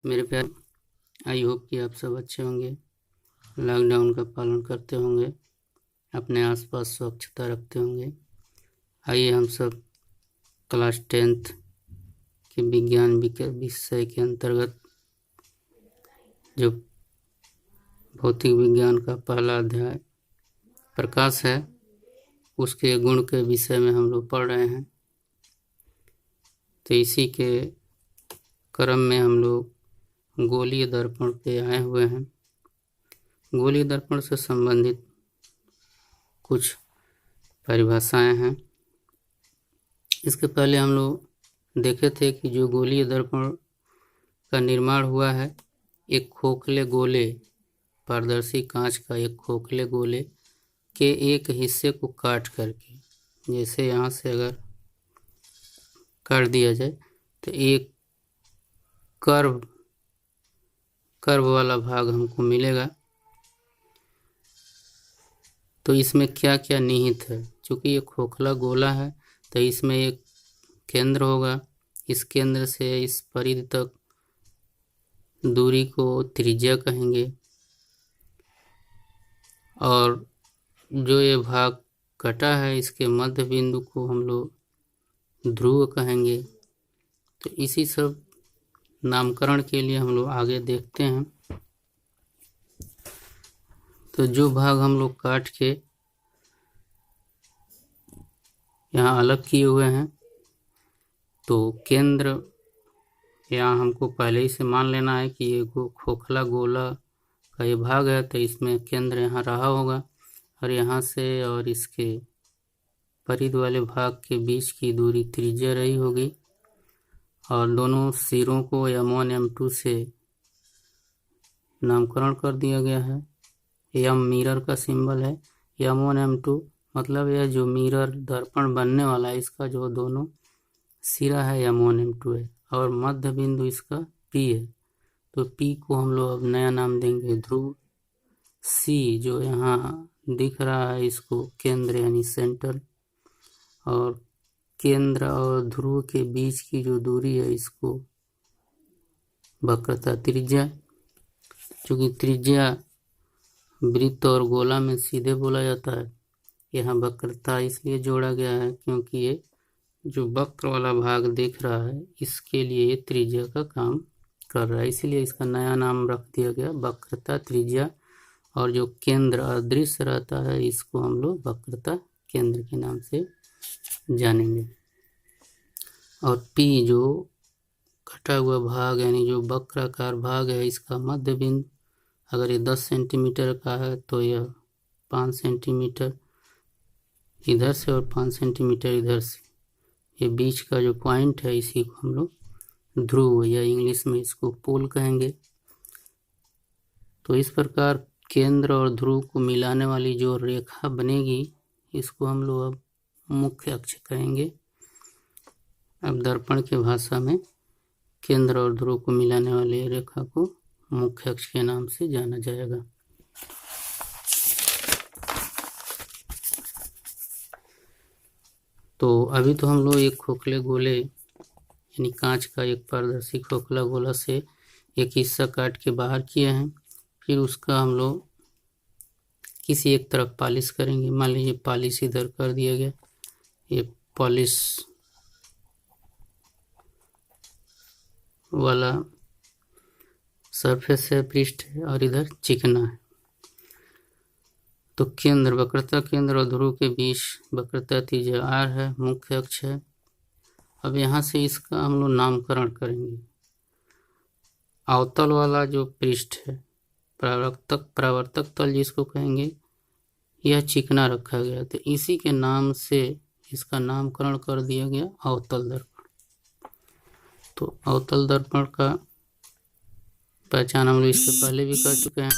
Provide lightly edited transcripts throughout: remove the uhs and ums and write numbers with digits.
मेरे प्यार, I hope कि आप सब अच्छे होंगे, लॉकडाउन का पालन करते होंगे, अपने आसपास स्वच्छता रखते होंगे। आइए हम सब क्लास 10th के विज्ञान विषय के अंतर्गत जो भौतिक विज्ञान का पहला अध्याय प्रकाश है, उसके गुण के विषय में हम लोग पढ़ रहे हैं। तो इसी के क्रम में हम लोग गोलीय दर्पण पे आए हुए हैं। गोलीय दर्पण से संबंधित कुछ परिभाषाएं हैं। इसके पहले हम लोग देखे थे कि जो गोलीय दर्पण का निर्माण हुआ है, एक खोखले गोले, पारदर्शी कांच का एक खोखले गोले के एक हिस्से को काट करके, जैसे यहाँ से अगर काट दिया जाए तो एक कर्व वाला भाग हमको मिलेगा। तो इसमें क्या क्या निहित है? चूँकि ये खोखला गोला है तो इसमें एक केंद्र होगा। इस केंद्र से इस परिधि तक दूरी को त्रिज्या कहेंगे, और जो ये भाग कटा है इसके मध्य बिंदु को हम लोग ध्रुव कहेंगे। तो इसी सब नामकरण के लिए हम लोग आगे देखते हैं। तो जो भाग हम लोग काट के यहाँ अलग किए हुए हैं, तो केंद्र यहाँ हमको पहले ही से मान लेना है कि ये खोखला गोला का ये भाग है, तो इसमें केंद्र यहाँ रहा होगा, और यहाँ से और इसके परिधि वाले भाग के बीच की दूरी त्रिज्या रही होगी, और दोनों सिरों को M1 M2 से नामकरण कर दिया गया है। M मिरर का सिंबल है, M1 M2 मतलब यह जो मिरर दर्पण बनने वाला है इसका जो दोनों सिरा है M1 M2 है, और मध्य बिंदु इसका P है। तो P को हम लोग अब नया नाम देंगे ध्रुव। C जो यहाँ दिख रहा है इसको केंद्र यानी सेंटर, और केंद्र और ध्रुव के बीच की जो दूरी है इसको वक्रता त्रिज्या। चूँकि त्रिज्या वृत्त और गोला में सीधे बोला जाता है, यहाँ वक्रता इसलिए जोड़ा गया है क्योंकि ये जो वक्र वाला भाग दिख रहा है इसके लिए ये त्रिज्या का काम कर रहा है, इसलिए इसका नया नाम रख दिया गया वक्रता त्रिज्या। और जो केंद्र अदृश्य रहता है इसको हम लोग वक्रता केंद्र के नाम से जानेंगे। और P जो कटा हुआ भाग यानी जो वक्राकार भाग है, इसका मध्य बिंदु अगर ये 10 सेंटीमीटर का है तो यह 5 सेंटीमीटर इधर से और 5 सेंटीमीटर इधर से, ये बीच का जो पॉइंट है इसी को हम लोग ध्रुव या इंग्लिश में इसको पोल कहेंगे। तो इस प्रकार केंद्र और ध्रुव को मिलाने वाली जो रेखा बनेगी इसको हम लोग अब मुख्य अक्ष कहेंगे। अब दर्पण की भाषा में केंद्र और ध्रुव को मिलाने वाली रेखा को मुख्य अक्ष के नाम से जाना जाएगा। तो अभी तो हम लोग एक खोखले गोले यानी कांच का एक पारदर्शी खोखला गोला से एक हिस्सा काट के बाहर किए हैं। फिर उसका हम लोग किसी एक तरफ पॉलिश करेंगे। मान लीजिए पॉलिश इधर कर दिया गया, ये पॉलिश वाला सरफेस है, पृष्ठ है, और इधर चिकना है। तो केंद्र वक्रता केंद्र और ध्रुव के बीच वक्रता त्रिज्या R है, मुख्य अक्ष है। अब यहाँ से इसका हम लोग नामकरण करेंगे। अवतल वाला जो पृष्ठ है, परावर्तक तल जिसको कहेंगे, यह चिकना रखा गया, तो इसी के नाम से इसका नामकरण कर दिया गया अवतल दर्पण। तो अवतल दर्पण का पहचान हम लोग इससे पहले भी कर चुके हैं।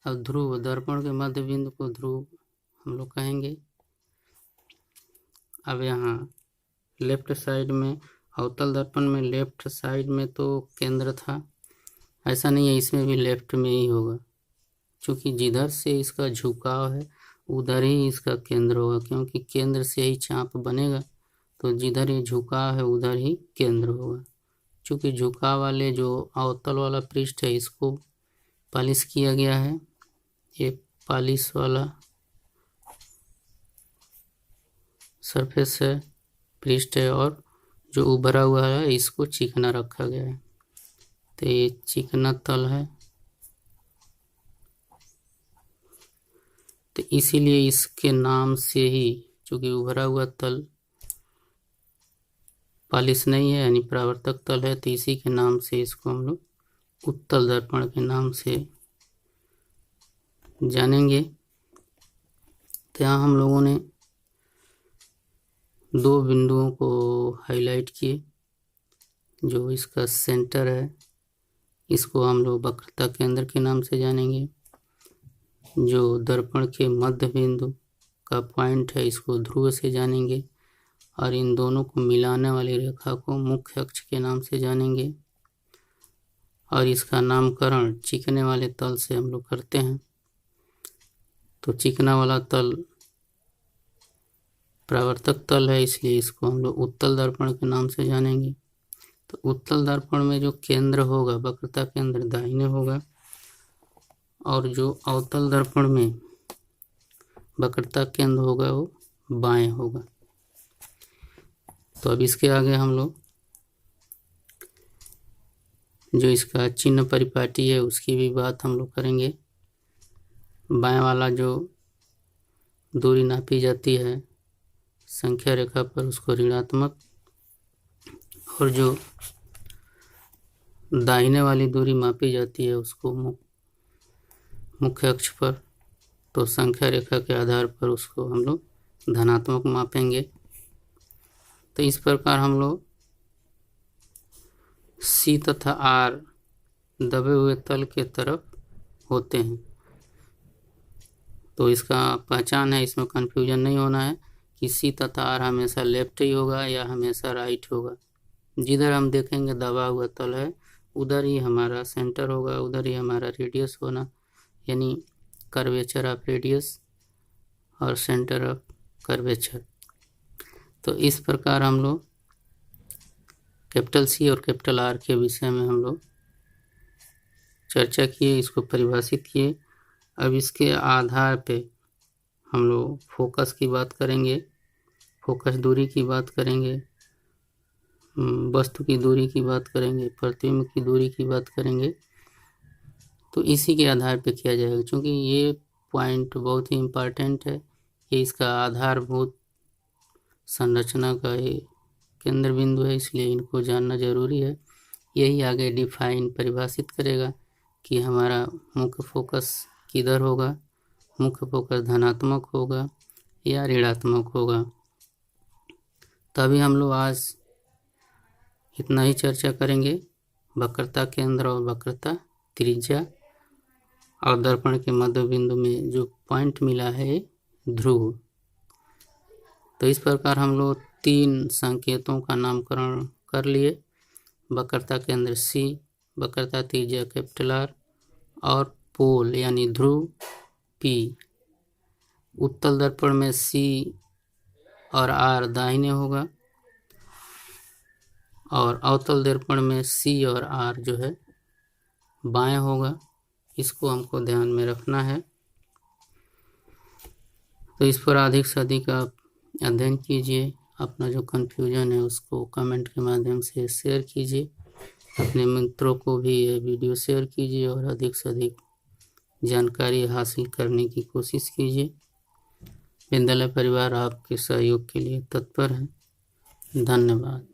अब ध्रुव, दर्पण के मध्य बिंदु को ध्रुव हम लोग कहेंगे। अब यहाँ लेफ्ट साइड में अवतल दर्पण में लेफ्ट साइड में तो केंद्र था, ऐसा नहीं है, इसमें भी लेफ्ट में ही होगा, क्योंकि जिधर से इसका झुकाव है उधर ही इसका केंद्र होगा, क्योंकि केंद्र से ही चाप बनेगा, तो जिधर ये झुकाव है उधर ही केंद्र होगा। चूँकि झुकाव वाले जो अवतल वाला पृष्ठ है इसको पॉलिश किया गया है, ये पॉलिश वाला सरफेस है, पृष्ठ है, और जो उभरा हुआ है इसको चिकना रखा गया है। तो ये चिकना तल है, तो इसीलिए इसके नाम से ही, चूँकि उभरा हुआ तल पॉलिश नहीं है यानी परावर्तक तल है, तो इसी के नाम से इसको हम लोग उत्तल दर्पण के नाम से जानेंगे। तो यहाँ हम लोगों ने दो बिंदुओं को हाईलाइट किए। जो इसका सेंटर है इसको हम लोग वक्रता केंद्र के नाम से जानेंगे। जो दर्पण के मध्य बिंदु का पॉइंट है इसको ध्रुव से जानेंगे, और इन दोनों को मिलाने वाली रेखा को मुख्य अक्ष के नाम से जानेंगे। और इसका नामकरण चिकने वाले तल से हम लोग करते हैं। तो चिकना वाला तल परावर्तक तल है, इसलिए इसको हम लोग उत्तल दर्पण के नाम से जानेंगे। तो उत्तल दर्पण में जो केंद्र होगा, वक्रता केंद्र दाहिने होगा, और जो अवतल दर्पण में वक्रता केंद्र होगा वो बाएं होगा। तो अब इसके आगे हम लोग जो इसका चिन्ह परिपाटी है उसकी भी बात हम लोग करेंगे। बाएं वाला जो दूरी नापी जाती है संख्या रेखा पर उसको ऋणात्मक, और जो दाहिने वाली दूरी मापी जाती है उसको मुख्य अक्ष पर, तो संख्या रेखा के आधार पर उसको हम लोग धनात्मक मापेंगे। तो इस प्रकार हम लोग सी तथा आर दबे हुए तल के तरफ होते हैं। तो इसका पहचान है, इसमें कन्फ्यूजन नहीं होना है कि सी तथा आर हमेशा लेफ्ट ही होगा या हमेशा राइट होगा। जिधर हम देखेंगे दबा हुआ तल है उधर ही हमारा सेंटर होगा, उधर ही हमारा रेडियस होना, यानी कर्वेचर ऑफ रेडियस और सेंटर ऑफ कर्वेचर। तो इस प्रकार हम लोग कैपिटल सी और कैपिटल आर के विषय में हम लोग चर्चा किए, इसको परिभाषित किए। अब इसके आधार पे हम लोग फोकस की बात करेंगे, फोकस दूरी की बात करेंगे, वस्तु की दूरी की बात करेंगे, प्रतिबिंब की दूरी की बात करेंगे। तो इसी के आधार पे किया जाएगा, क्योंकि ये पॉइंट बहुत ही इम्पॉर्टेंट है। ये इसका आधारभूत संरचना का ये केंद्र बिंदु है, इसलिए इनको जानना जरूरी है। यही आगे डिफाइन परिभाषित करेगा कि हमारा मुख्य फोकस किधर होगा, मुख्य फोकस धनात्मक होगा या ऋणात्मक होगा। तभी हम लोग आज इतना ही चर्चा करेंगे। वक्रता केंद्र और वक्रता त्रिज्या और दर्पण के मध्य बिंदु में जो पॉइंट मिला है ध्रुव। तो इस प्रकार हम लोग 3 संकेतों का नामकरण कर लिए। वक्रता केंद्र सी, वक्रता त्रिज्या कैपिटल आर और पोल यानी ध्रुव पी। उत्तल दर्पण में सी और आर दाहिने होगा, और अवतल दर्पण में सी और आर जो है बाएं होगा। इसको हमको ध्यान में रखना है। तो इस पर अधिक से अधिक आप अध्ययन कीजिए। अपना जो कन्फ्यूजन है उसको कमेंट के माध्यम से शेयर कीजिए। अपने मित्रों को भी ये वीडियो शेयर कीजिए और अधिक से अधिक जानकारी हासिल करने की कोशिश कीजिए। विद्यालय परिवार आपके सहयोग के लिए तत्पर है। धन्यवाद।